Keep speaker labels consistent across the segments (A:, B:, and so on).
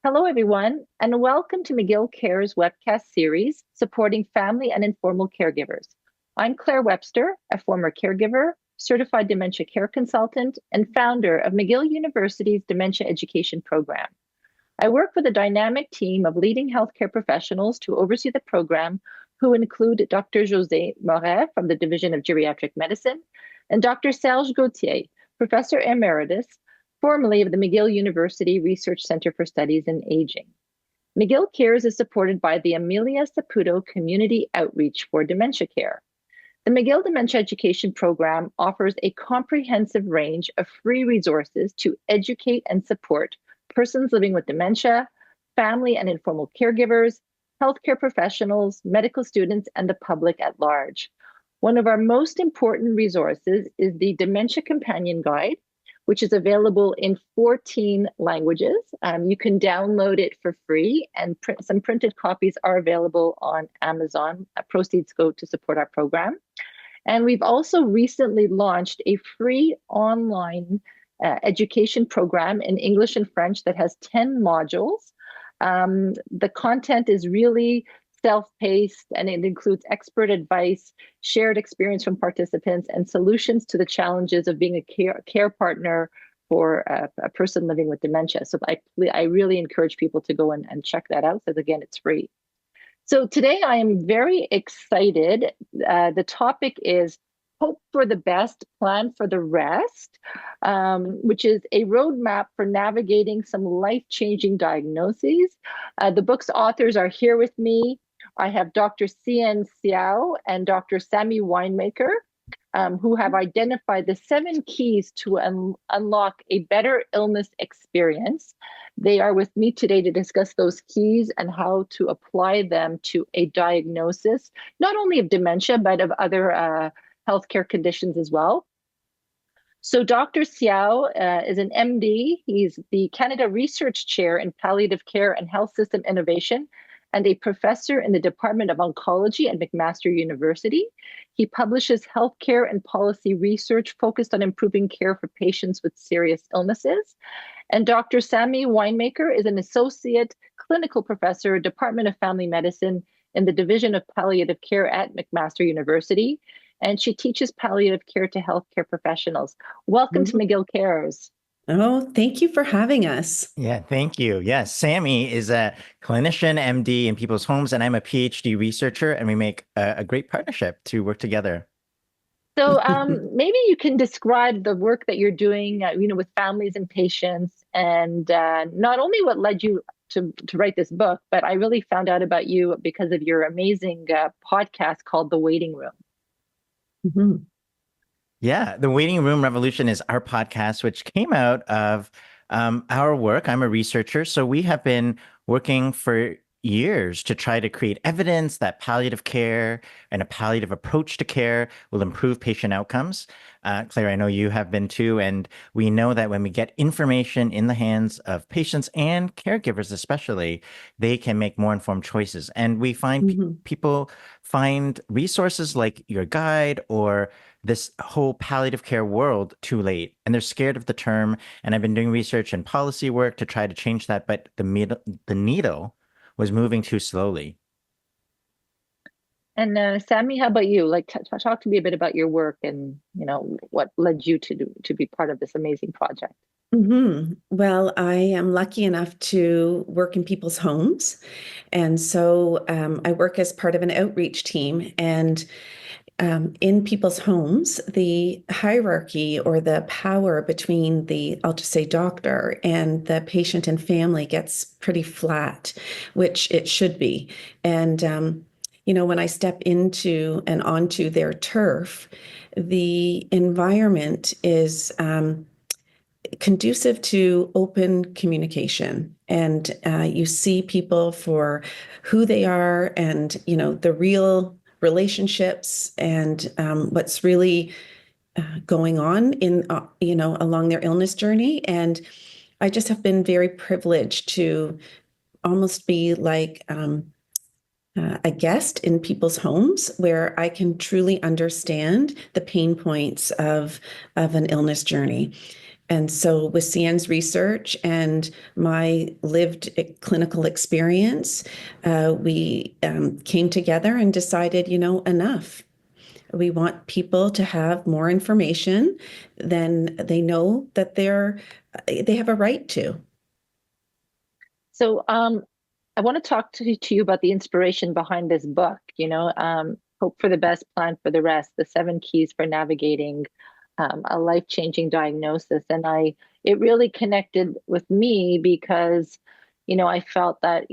A: Hello, everyone, and welcome to McGill Cares webcast series supporting family and informal caregivers. I'm Claire Webster, a former caregiver, certified dementia care consultant, and founder of McGill University's dementia education program. I work with a dynamic team of leading healthcare professionals to oversee the program, who include Dr. José Moret from the Division of Geriatric Medicine and Dr. Serge Gauthier, Professor Emeritus, formerly of the McGill University Research Center for Studies in Aging. McGill Cares is supported by the Amelia Saputo Community Outreach for Dementia Care. The McGill Dementia Education Program offers a comprehensive range of free resources to educate and support persons living with dementia, family and informal caregivers, healthcare professionals, medical students, and the public at large. One of our most important resources is the Dementia Companion Guide, which is available in 14 languages. You can download it for free, and some printed copies are available on Amazon. Proceeds go to support our program. And we've also recently launched a free online education program in English and French that has 10 modules. The content is really self-paced, and it includes expert advice, shared experience from participants, and solutions to the challenges of being a care partner for a person living with dementia. So I really encourage people to go and check that out, because again, it's free. So today I am very excited. The topic is Hope for the Best, Plan for the Rest, which is a roadmap for navigating some life-changing diagnoses. The book's authors are here with me. I have Dr. Hsien Seow and Dr. Sammy Winemaker, who have identified the 7 keys to unlock a better illness experience. They are with me today to discuss those keys and how to apply them to a diagnosis, not only of dementia, but of other healthcare conditions as well. So Dr. Seow is an MD. He's the Canada Research Chair in Palliative Care and Health System Innovation, and a professor in the Department of Oncology at McMaster University. He publishes healthcare and policy research focused on improving care for patients with serious illnesses. And Dr. Sammy Winemaker is an associate clinical professor, Department of Family Medicine in the Division of Palliative Care at McMaster University. And she teaches palliative care to healthcare professionals. Welcome to McGill Cares.
B: Oh, thank you for having us.
C: Yeah, thank you. Yes, Sammy is a clinician, MD in people's homes, and I'm a PhD researcher, and we make a great partnership to work together.
A: So maybe you can describe the work that you're doing, with families and patients, and not only what led you to write this book, but I really found out about you because of your amazing podcast called The Waiting Room.
B: Mm-hmm.
C: Yeah, The Waiting Room Revolution is our podcast, which came out of our work. I'm a researcher, so we have been working for years to try to create evidence that palliative care and a palliative approach to care will improve patient outcomes. Claire, I know you have been too, and we know that when we get information in the hands of patients and caregivers especially, they can make more informed choices. And we find people find resources like your guide or this whole palliative care world too late, and they're scared of the term. And I've been doing research and policy work to try to change that, but the needle was moving too slowly.
A: And Sammy, how about you? Talk to me a bit about your work and what led you to be part of this amazing project.
B: Well, I am lucky enough to work in people's homes, and so I work as part of an outreach team. And in people's homes, the hierarchy or the power between I'll just say doctor and the patient and family gets pretty flat, which it should be. And when I step into and onto their turf, the environment is conducive to open communication. And you see people for who they are and, the real relationships and what's really going on in, along their illness journey. And I just have been very privileged to almost be like a guest in people's homes where I can truly understand the pain points of an illness journey. And so with Hsien's research and my lived clinical experience, we came together and decided, enough. We want people to have more information than they know that they have a right to.
A: So I want to talk to you about the inspiration behind this book, Hope for the Best, Plan for the Rest, the 7 keys for navigating a life-changing diagnosis. And it really connected with me because, I felt that,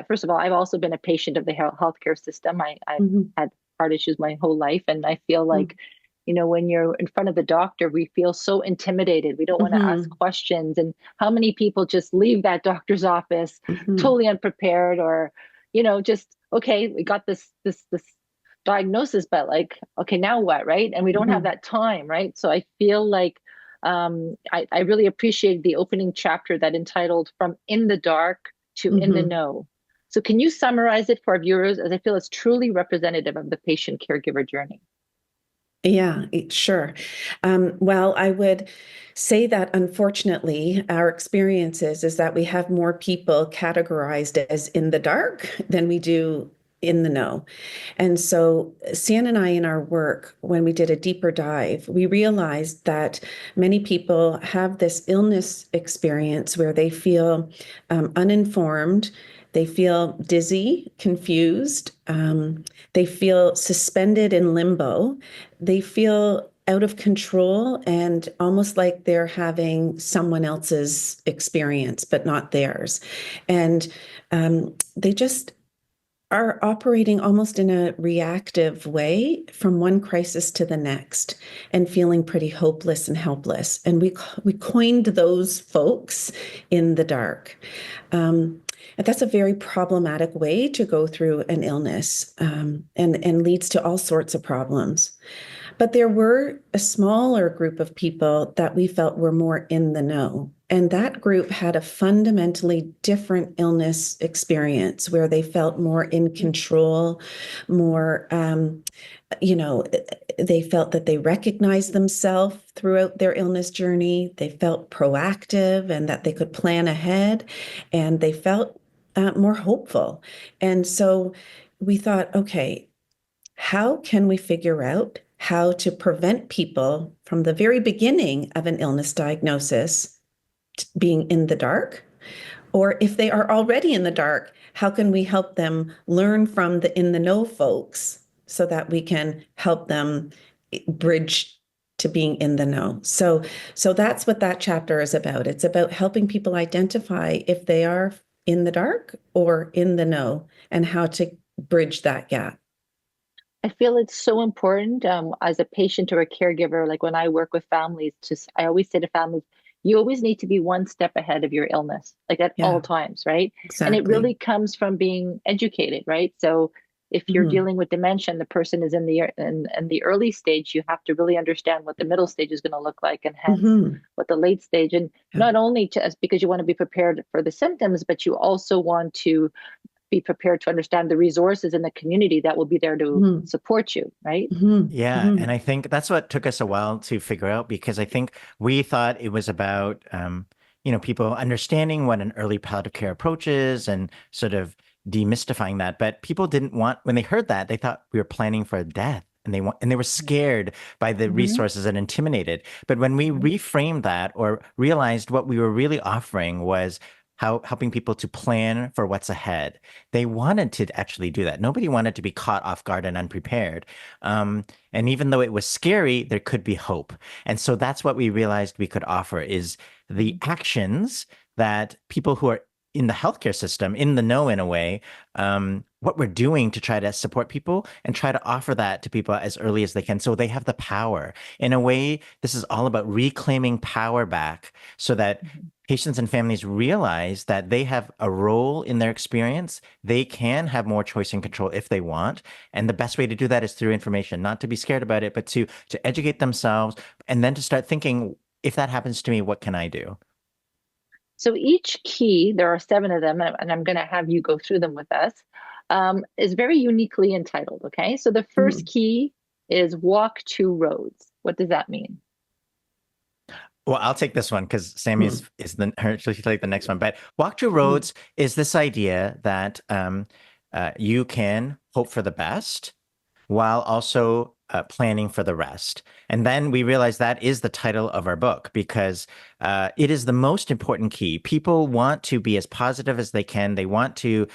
A: first of all, I've also been a patient of the healthcare system. I've had heart issues my whole life. And I feel like, when you're in front of the doctor, we feel so intimidated. We don't want to ask questions. And how many people just leave that doctor's office totally unprepared, or, just, okay, we got this diagnosis, but like, okay, now what, right? And we don't have that time, right? So I feel like I really appreciated the opening chapter that entitled From in the Dark to in the Know. So can you summarize it for our viewers, as I feel it's truly representative of the patient caregiver journey?
B: Yeah, sure. Well, I would say that unfortunately, our experiences is that we have more people categorized as in the dark than we do in the know. And so Hsien and I, in our work, when we did a deeper dive, we realized that many people have this illness experience where they feel uninformed, they feel dizzy, confused, they feel suspended in limbo, they feel out of control and almost like they're having someone else's experience, but not theirs. And they just are operating almost in a reactive way from one crisis to the next and feeling pretty hopeless and helpless. And we coined those folks in the dark. And that's a very problematic way to go through an illness, and leads to all sorts of problems. But there were a smaller group of people that we felt were more in the know. And that group had a fundamentally different illness experience where they felt more in control, more, they felt that they recognized themselves throughout their illness journey. They felt proactive and that they could plan ahead, and they felt more hopeful. And so we thought, okay, how can we figure out how to prevent people from the very beginning of an illness diagnosis being in the dark? Or if they are already in the dark, how can we help them learn from the in the know folks so that we can help them bridge to being in the know? So that's what that chapter is about. It's about helping people identify if they are in the dark or in the know and how to bridge that gap.
A: I feel it's so important as a patient or a caregiver. Like when I work with families, I always say to families, you always need to be one step ahead of your illness, like at all times, right?
B: Exactly.
A: And it really comes from being educated, right? So if you're dealing with dementia and the person is in the early stage, you have to really understand what the middle stage is going to look like, and hence what the late stage. And not only just because you want to be prepared for the symptoms, but you also want to be prepared to understand the resources in the community that will be there to support you, right?
C: Yeah. And I think that's what took us a while to figure out, because I think we thought it was about, people understanding what an early palliative care approach is and sort of demystifying that. But people didn't want, when they heard that, they thought we were planning for death. And they were scared by the resources and intimidated. But when we reframed that, or realized what we were really offering was helping people to plan for what's ahead. They wanted to actually do that. Nobody wanted to be caught off guard and unprepared. And even though it was scary, there could be hope. And so that's what we realized we could offer, is the actions that people who are in the healthcare system, in the know in a way, what we're doing to try to support people and try to offer that to people as early as they can, so they have the power. In a way, this is all about reclaiming power back, so that patients and families realize that they have a role in their experience. They can have more choice and control if they want. And the best way to do that is through information, not to be scared about it, but to educate themselves, and then to start thinking, if that happens to me, what can I do?
A: So each key, there are 7 of them, and I'm going to have you go through them with us, is very uniquely entitled. Okay. So the first key is walk 2 roads. What does that mean?
C: Well, I'll take this one because Sammy
B: Hmm.
C: is the her. She'll take the next one. But walk to
B: Hmm.
C: roads is this idea that you can hope for the best while also planning for the rest. And then we realize that is the title of our book because it is the most important key. People want to be as positive as they can. They want to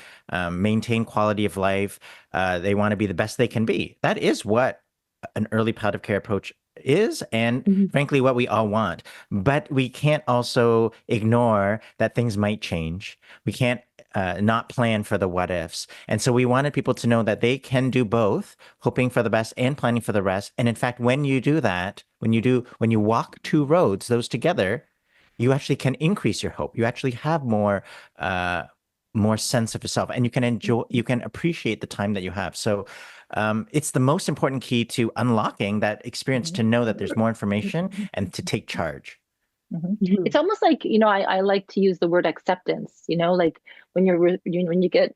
C: maintain quality of life. They want to be the best they can be. That is what an early palliative care approach is, and
B: Hmm.
C: frankly, what we all want. But we can't also ignore that things might change. We can't not plan for the what ifs. And so we wanted people to know that they can do both, hoping for the best and planning for the rest. And in fact, when you do that, when you walk two roads, those together, you actually can increase your hope. You actually have uh, more sense of yourself, and you can appreciate the time that you have. So it's the most important key to unlocking that experience to know that there's more information and to take charge.
A: Mhm.
B: Hmm.
A: It's almost like, I like to use the word acceptance, like when you get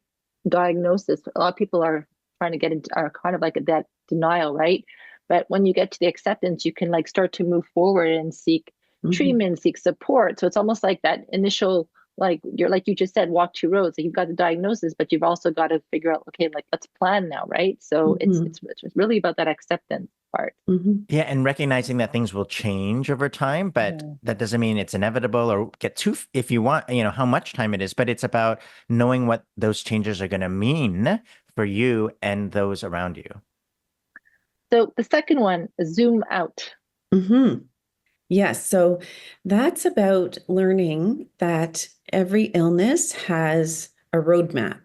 A: diagnosis, a lot of people are trying to get into, are kind of like that denial, right? But when you get to the acceptance, you can like start to move forward and seek
B: Hmm.
A: treatment, seek support. So it's almost like that initial, like you just said, walk two roads. Like you've got the diagnosis, but you've also got to figure out, okay, like let's plan now, right? So it's
B: Hmm.
A: it's really about that acceptance part.
B: Hmm.
C: Yeah, and recognizing that things will change over time, but
A: Mhm.
C: that doesn't mean it's inevitable or get too, if you want, how much time it is, but it's about knowing what those changes are going to mean for you and those around you.
A: So the second one, zoom out.
B: Hmm. Yes, so that's about learning that every illness has a roadmap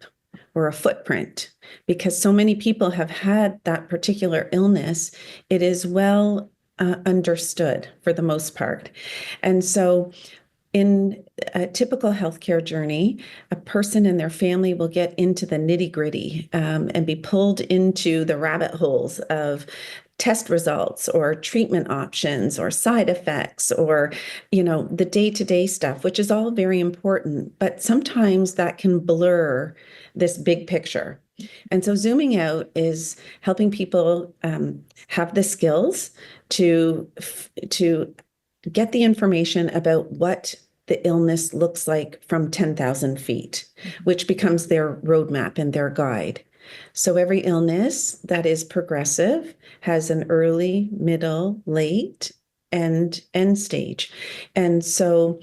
B: or a footprint. Because so many people have had that particular illness, it is well understood for the most part. And so in a typical healthcare journey, a person and their family will get into the nitty-gritty and be pulled into the rabbit holes of test results or treatment options or side effects or, the day-to-day stuff, which is all very important. But sometimes that can blur this big picture. And so zooming out is helping people have the skills to get the information about what the illness looks like from 10,000 feet, which becomes their roadmap and their guide. So every illness that is progressive has an early, middle, late, and end stage. And so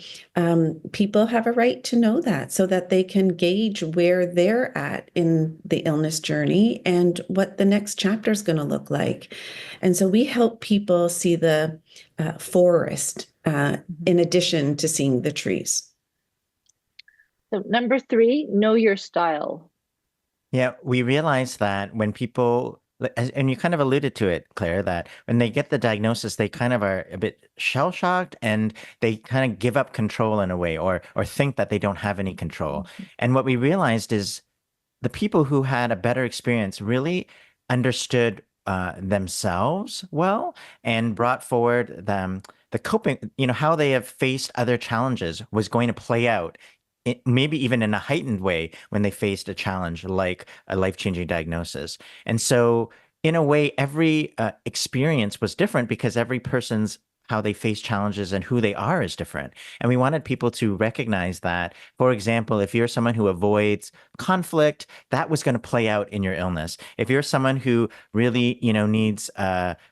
B: people have a right to know that so that they can gauge where they're at in the illness journey and what the next chapter is going to look like. And so we help people see the forest in addition to seeing the trees.
A: So number three, know your style.
C: Yeah, we realize that when people, and you kind of alluded to it, Claire, that when they get the diagnosis, they kind of are a bit shell shocked and they kind of give up control in a way or think that they don't have any control. And what we realized is the people who had a better experience really understood themselves well and brought forward the coping, how they have faced other challenges was going to play out. Maybe even in a heightened way when they faced a challenge like a life-changing diagnosis. And so, in a way, every experience was different because every person's how they face challenges and who they are is different. And we wanted people to recognize that, for example, if you're someone who avoids conflict, that was going to play out in your illness. If you're someone who really, needs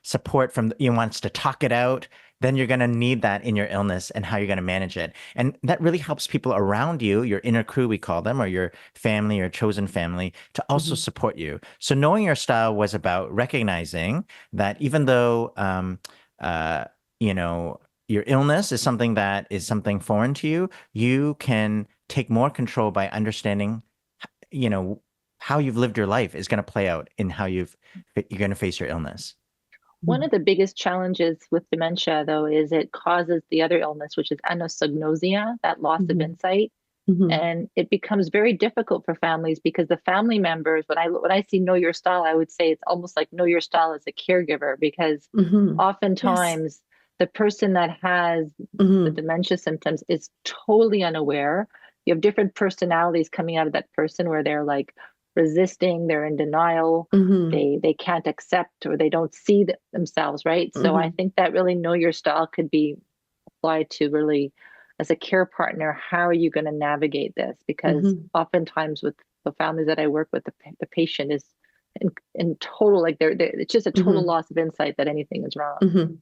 C: support from, wants to talk it out, then you're going to need that in your illness and how you're going to manage it. And that really helps people around you, your inner crew, we call them, or your family or chosen family, to also
B: Mhm.
C: support you. So knowing your style was about recognizing that even though, uh, you know, your illness is something foreign to you, you can take more control by understanding, you know, how you've lived your life is going to play out in how you're going to face your illness.
A: One of the biggest challenges with dementia, though, is it causes the other illness, which is anosognosia, that loss of
B: Mhm.
A: insight.
B: Mhm.
A: And it becomes very difficult for families because the family members, when I see know your style, I would say it's almost like know your style as a caregiver, because
B: Mhm. Yes.
A: oftentimes the person that has the
B: Mhm.
A: dementia symptoms is totally unaware. You have different personalities coming out of that person where they're like resisting, they're in denial,
B: Mhm.
A: they can't accept or they don't see themselves, right? So I
B: Mhm.
A: think that really know your style could be apply to really, as a care partner, how are you going to navigate this? Because oftentimes with the families that I work with, the patient is in total, like it's just a total loss of insight that anything is wrong.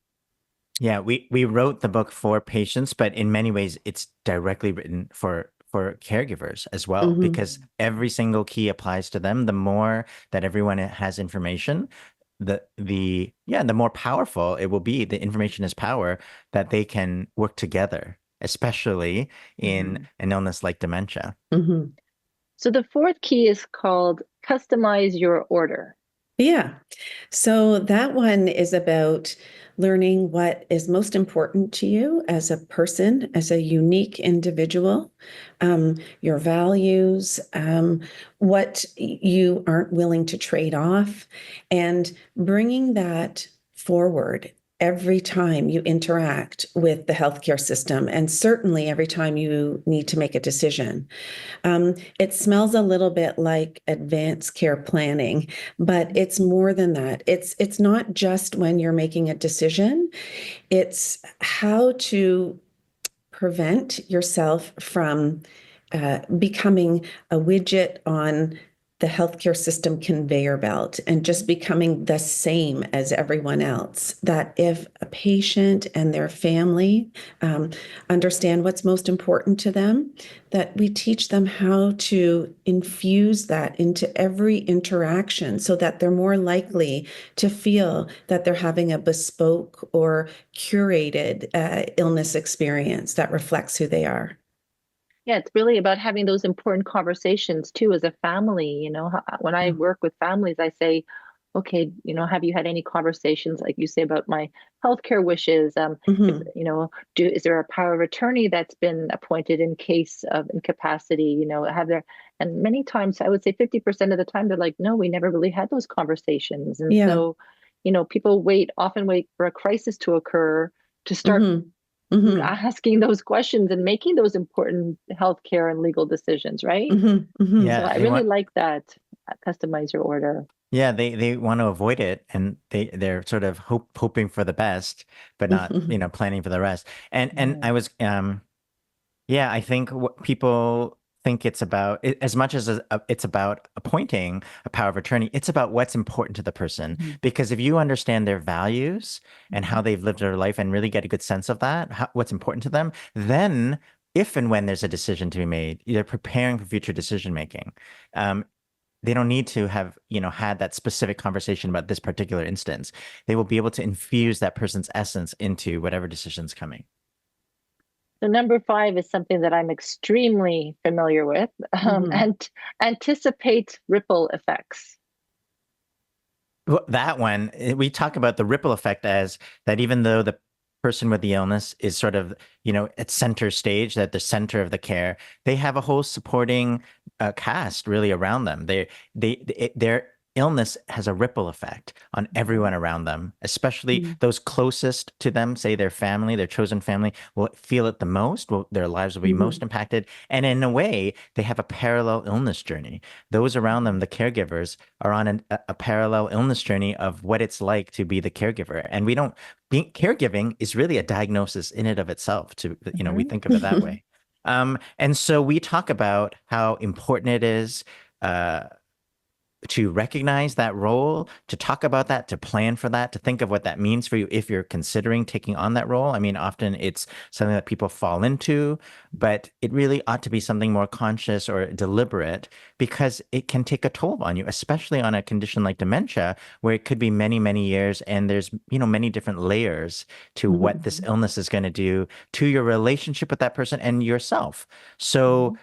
C: Yeah, we wrote the book for patients, but in many ways it's directly written for caregivers as well, because every single key applies to them. The more that everyone has information, the more powerful it will be. The information is power, that they can work together, especially in an illness like dementia.
A: So the fourth key is called customize your order.
B: Yeah. So that one is about learning what is most important to you as a person, as a unique individual, your values, what you aren't willing to trade off, and bringing that forward every time you interact with the healthcare system, and certainly every time you need to make a decision. It smells a little bit like advanced care planning, but it's more than that. It's not just when you're making a decision, it's how to prevent yourself from becoming a widget on the healthcare system conveyor belt and just becoming the same as everyone else. That if a patient and their family understand what's most important to them, that we teach them how to infuse that into every interaction so that they're more likely to feel that they're having a bespoke or curated illness experience that reflects who they are.
A: Yeah, it's really about having those important conversations too as a family. When I work with families, I say, okay, have you had any conversations, like you say, about my healthcare wishes? Is there a power of attorney that's been appointed in case of incapacity? And many times, I would say 50% of the time, they're like, no, we never really had those conversations. And so, people often wait for a crisis to occur to start asking those questions and making those important healthcare and legal decisions, right?
C: Yeah,
A: So I really like that. Customize your order.
C: Yeah, they want to avoid it, and they're sort of hoping for the best, but not planning for the rest. And I was I think what people think it's about, as much as it's about appointing a power of attorney, it's about what's important to the person. Because if you understand their values and how they've lived their life and really get a good sense of that, what's important to them, then if and when there's a decision to be made, they're preparing for future decision making. They don't need to have, had that specific conversation about this particular instance. They will be able to infuse that person's essence into whatever decision's coming.
A: So number 5 is something that I'm extremely familiar with, and anticipate ripple effects.
C: Well, that one, we talk about the ripple effect as that even though the person with the illness is sort of, at center stage, at the center of the care, they have a whole supporting cast really around them. Their illness has a ripple effect on everyone around them, especially those closest to them, say their family, their chosen family, will feel it the most. Their lives will be most impacted. And in a way, they have a parallel illness journey. Those around them, the caregivers, are on a parallel illness journey of what it's like to be the caregiver. And caregiving is really a diagnosis in and of itself. We think of it that way. And so we talk about how important it is to recognize that role, to talk about that, to plan for that, to think of what that means for you if you're considering taking on that role. I mean, often it's something that people fall into, but it really ought to be something more conscious or deliberate, because it can take a toll on you, especially on a condition like dementia, where it could be many, many years, and there's, many different layers to what this illness is going to do to your relationship with that person and yourself. So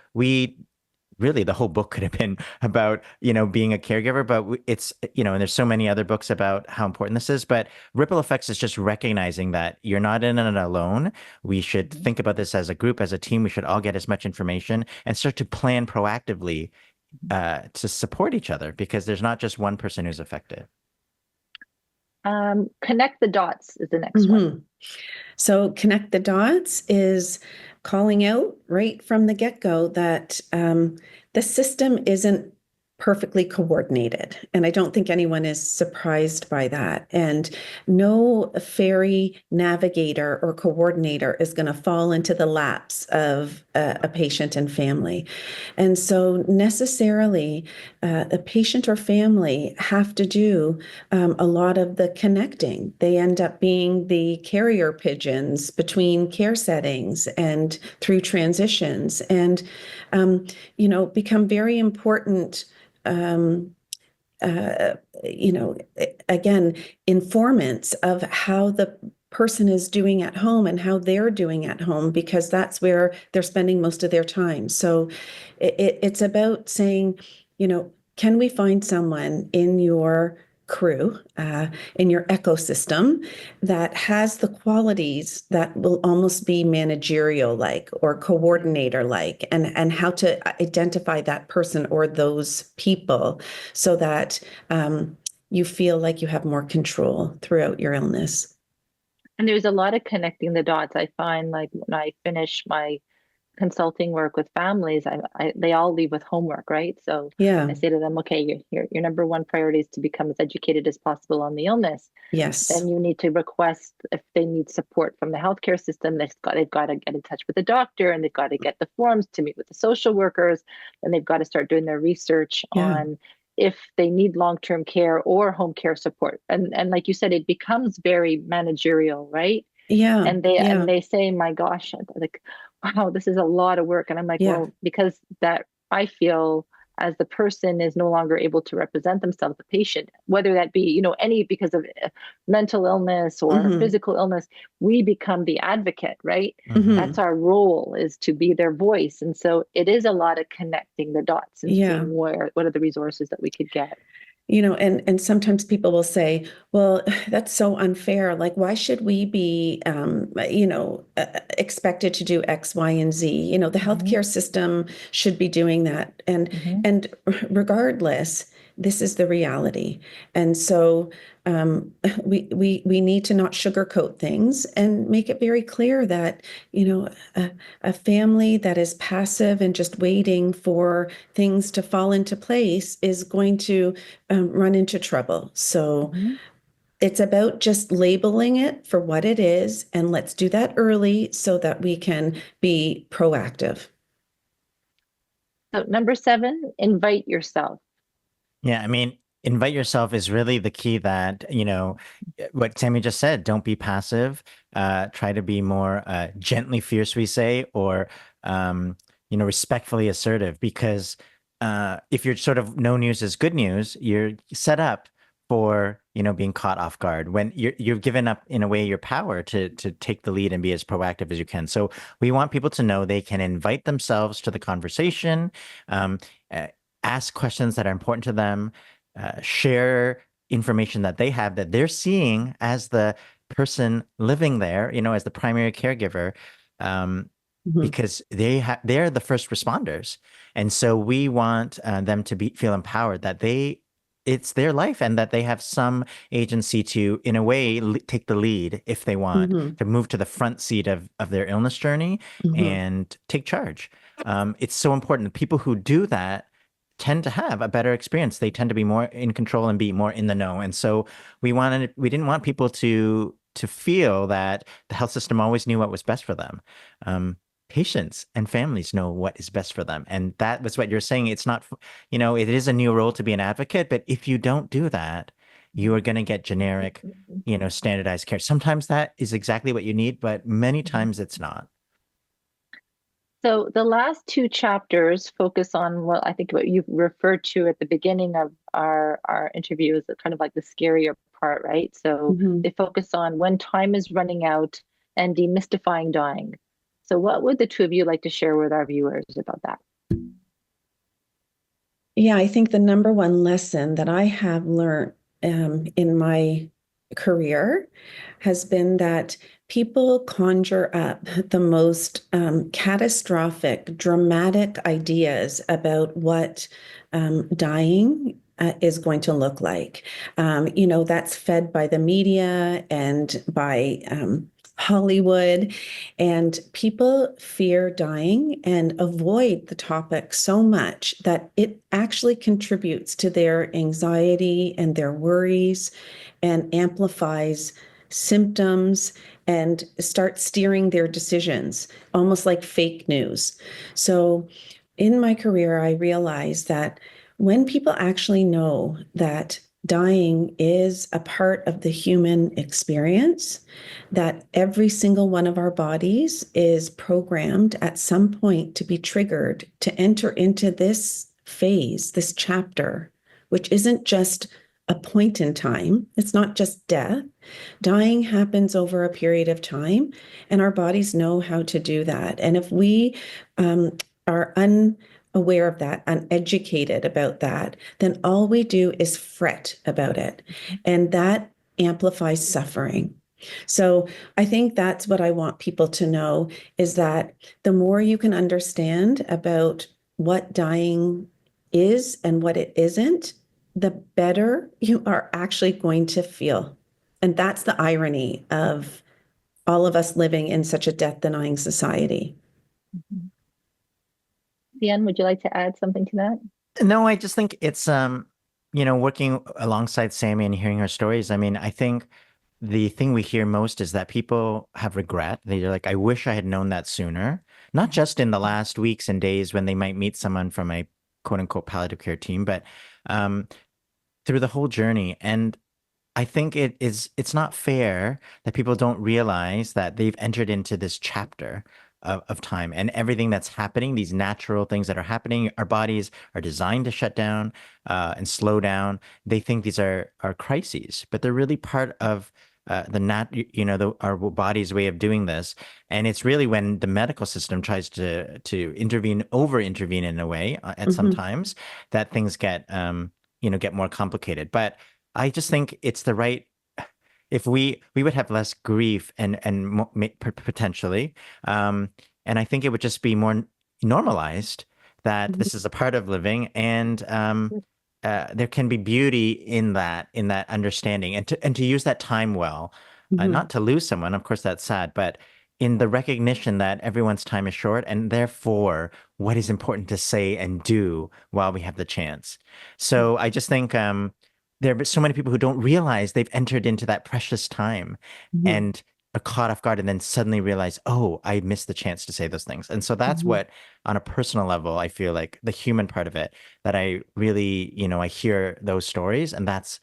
C: really, the whole book could have been about, being a caregiver, but it's, and there's so many other books about how important this is, but ripple effects is just recognizing that you're not in it alone. We should think about this as a group, as a team. We should all get as much information and start to plan proactively to support each other, because there's not just one person who's affected.
A: Connect the dots is the next one.
B: So connect the dots is calling out right from the get-go that the system isn't perfectly coordinated. And I don't think anyone is surprised by that. And no fairy navigator or coordinator is going to fall into the laps of a patient and family. And so necessarily a patient or family have to do a lot of the connecting. They end up being the carrier pigeons between care settings and through transitions, and become very important, again, informants of how the person is doing at home and how they're doing at home, because that's where they're spending most of their time. So it's about saying, can we find someone in your crew, in your ecosystem, that has the qualities that will almost be managerial like or coordinator like, and how to identify that person or those people so that you feel like you have more control throughout your illness.
A: And there's a lot of connecting the dots. I find, like, when I finish my consulting work with families, they all leave with homework, right? So
B: Yeah.
A: I say to them, okay, your number one priority is to become as educated as possible on the illness.
B: Yes.
A: Then you need to request, if they need support from the healthcare system, they've got to get in touch with the doctor, and they've got to get the forms to meet with the social workers, and they've got to start doing their research on if they need long-term care or home care support. And like you said, it becomes very managerial, right?
B: Yeah.
A: And they say, my gosh, like, wow, this is a lot of work. And I'm like, well, because that I feel as the person is no longer able to represent themselves, the patient, whether that be, any because of mental illness or physical illness, we become the advocate, right? That's our role, is to be their voice. And so it is a lot of connecting the dots and seeing what are the resources that we could get.
B: And sometimes people will say, well, that's so unfair. Like, why should we be, expected to do X, Y, and Z? The healthcare system should be doing that. And regardless, this is the reality. And so we need to not sugarcoat things and make it very clear that, a family that is passive and just waiting for things to fall into place is going to run into trouble. So it's about just labeling it for what it is, and let's do that early so that we can be proactive.
A: So number 7, invite yourself.
C: Yeah, I mean, invite yourself is really the key. That, what Sammy just said, don't be passive, try to be more gently fierce, we say, or respectfully assertive, because if you're sort of no news is good news, you're set up for being caught off guard when you've given up, in a way, your power to take the lead and be as proactive as you can. So we want people to know they can invite themselves to the conversation, ask questions that are important to them, share information that they have that they're seeing as the person living there, as the primary caregiver, because they're the first responders. And so we want them to feel empowered, that it's their life, and that they have some agency to, in a way, take the lead if they want to move to the front seat of their illness journey and take charge. It's so important. People who do that tend to have a better experience. They tend to be more in control and be more in the know. And so we didn't want people to feel that the health system always knew what was best for them. Patients and families know what is best for them. And that was what you're saying. It's not, it is a new role to be an advocate, but if you don't do that, you are going to get generic, standardized care. Sometimes that is exactly what you need, but many times it's not.
A: So the last 2 chapters focus on what I think what you referred to at the beginning of our interview is kind of like the scarier part, right? So they focus on when time is running out and demystifying dying. So what would the 2 of you like to share with our viewers about that?
B: Yeah, I think the number one lesson that I have learned in my career has been that people conjure up the most catastrophic, dramatic ideas about what dying is going to look like. That's fed by the media and by Hollywood, and people fear dying and avoid the topic so much that it actually contributes to their anxiety and their worries and amplifies symptoms and starts steering their decisions, almost like fake news. So in my career, I realized that when people actually know that dying is a part of the human experience, that every single one of our bodies is programmed at some point to be triggered to enter into this phase, this chapter, which isn't just a point in time. It's not just death. Dying happens over a period of time, and our bodies know how to do that. And if we are unaware of that, uneducated about that, then all we do is fret about it. And that amplifies suffering. So I think that's what I want people to know, is that the more you can understand about what dying is and what it isn't, the better you are actually going to feel. And that's the irony of all of us living in such a death-denying society.
A: Hsien, would you like to add something to that?
C: No, I just think it's working alongside Sammy and hearing her stories. I mean, I think the thing we hear most is that people have regret. They're like, I wish I had known that sooner. Not just in the last weeks and days when they might meet someone from a quote unquote palliative care team, but through the whole journey. And I think it's not fair that people don't realize that they've entered into this chapter of time, and everything that's happening, these natural things that are happening, our bodies are designed to shut down and slow down. They think these are crises, but they're really part of our body's way of doing this. And it's really when the medical system tries to over intervene in a way at some times, that things get more complicated. But I just think it's the right, if we would have less grief and potentially, and I think it would just be more normalized that this is a part of living, and there can be beauty in that understanding, and to use that time well, not to lose someone. Of course, that's sad, but in the recognition that everyone's time is short, and therefore what is important to say and do while we have the chance. So I just think there are so many people who don't realize they've entered into that precious time and are caught off guard, and then suddenly realize, oh, I missed the chance to say those things. And so that's what, on a personal level, I feel like the human part of it, that I really, I hear those stories, and that's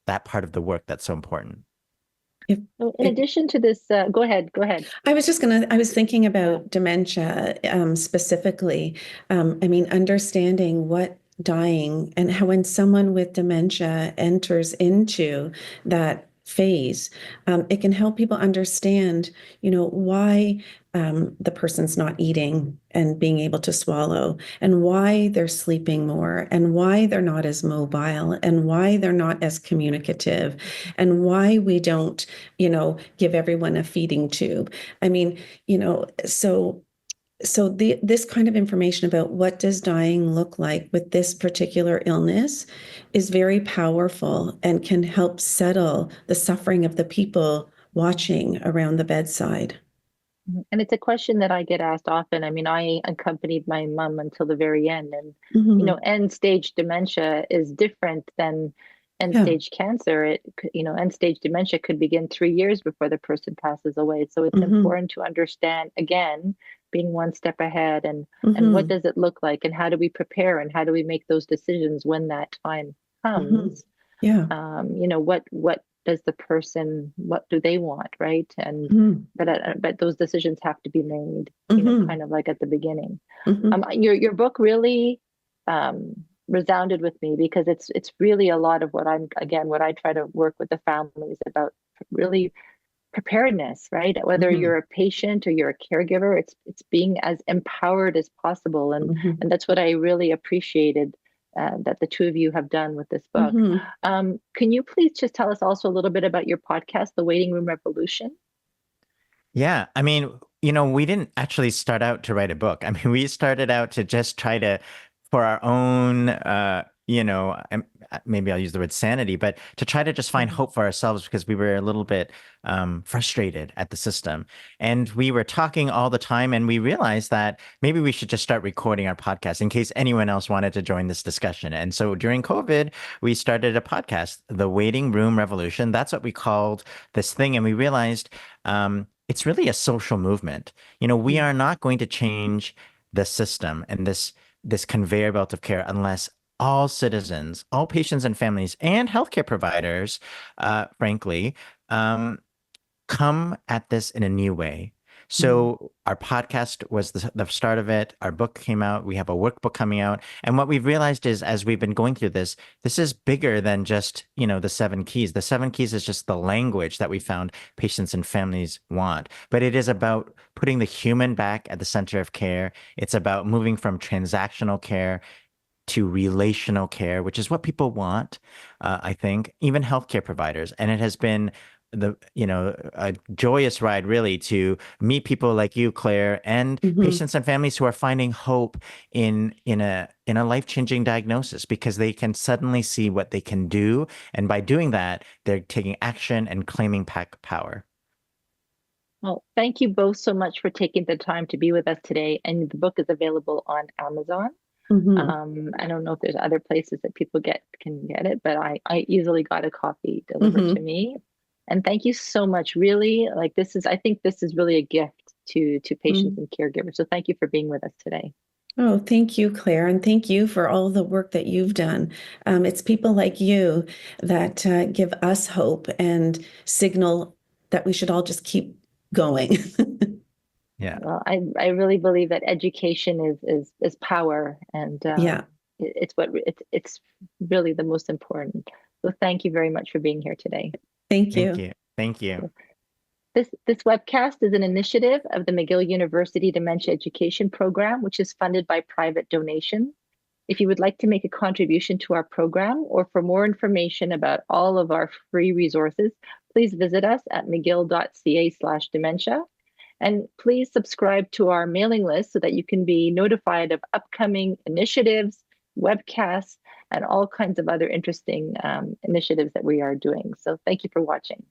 C: that part of the work that's so important.
A: In addition to this, go ahead.
B: I was thinking about dementia specifically. I mean, understanding what dying and how when someone with dementia enters into that phase, it can help people understand, why the person's not eating and being able to swallow, and why they're sleeping more, and why they're not as mobile, and why they're not as communicative, and why we don't, give everyone a feeding tube. I mean, so this kind of information about what does dying look like with this particular illness is very powerful and can help settle the suffering of the people watching around the bedside.
A: And it's a question that I get asked often. I mean, I accompanied my mom until the very end, and end stage dementia is different than end stage cancer. End stage dementia could begin 3 years before the person passes away. So it's important to understand, again, being one step ahead, and what does it look like, and how do we prepare, and how do we make those decisions when that time comes? What does the person, what do they want, right? And but those decisions have to be made, kind of like at the beginning. Your book really resounded with me, because it's really a lot of what I try to work with the families about, really preparedness, right? Whether you're a patient or you're a caregiver, it's being as empowered as possible, and that's what I really appreciated that the two of you have done with this book. Can you please just tell us also a little bit about your podcast, The Waiting Room Revolution?
C: Yeah, I mean, we didn't actually start out to write a book. I mean, we started out to just try to, for our own, maybe I'll use the word sanity, but to try to just find hope for ourselves because we were a little bit frustrated at the system. And we were talking all the time, and we realized that maybe we should just start recording our podcast in case anyone else wanted to join this discussion. And so during COVID, we started a podcast, The Waiting Room Revolution. That's what we called this thing. And we realized it's really a social movement. We are not going to change the system and this conveyor belt of care unless all citizens, all patients and families, and healthcare providers, frankly, come at this in a new way. So our podcast was the start of it. Our book came out. We have a workbook coming out. And what we've realized is as we've been going through this is bigger than just, the 7 keys. The 7 keys is just the language that we found patients and families want. But it is about putting the human back at the center of care. It's about moving from transactional care to relational care, which is what people want, I think, even healthcare providers. And it has been a joyous ride really to meet people like you, Claire, and patients and families who are finding hope in a life-changing diagnosis because they can suddenly see what they can do. And by doing that, they're taking action and claiming power.
A: Well, thank you both so much for taking the time to be with us today. And the book is available on Amazon. I don't know if there's other places that people can get it, but I easily got a copy delivered to me. And thank you so much. Really, I think this is really a gift to patients and caregivers. So thank you for being with us today.
B: Oh, thank you, Claire. And thank you for all the work that you've done. It's people like you that give us hope and signal that we should all just keep going.
A: Yeah. Well, I really believe that education is power, and it's really the most important. So thank you very much for being here today.
B: Thank you.
C: Thank you.
A: This webcast is an initiative of the McGill University Dementia Education Program, which is funded by private donation. If you would like to make a contribution to our program or for more information about all of our free resources, please visit us at mcgill.ca/dementia. And please subscribe to our mailing list so that you can be notified of upcoming initiatives, webcasts, and all kinds of other interesting initiatives that we are doing. So thank you for watching.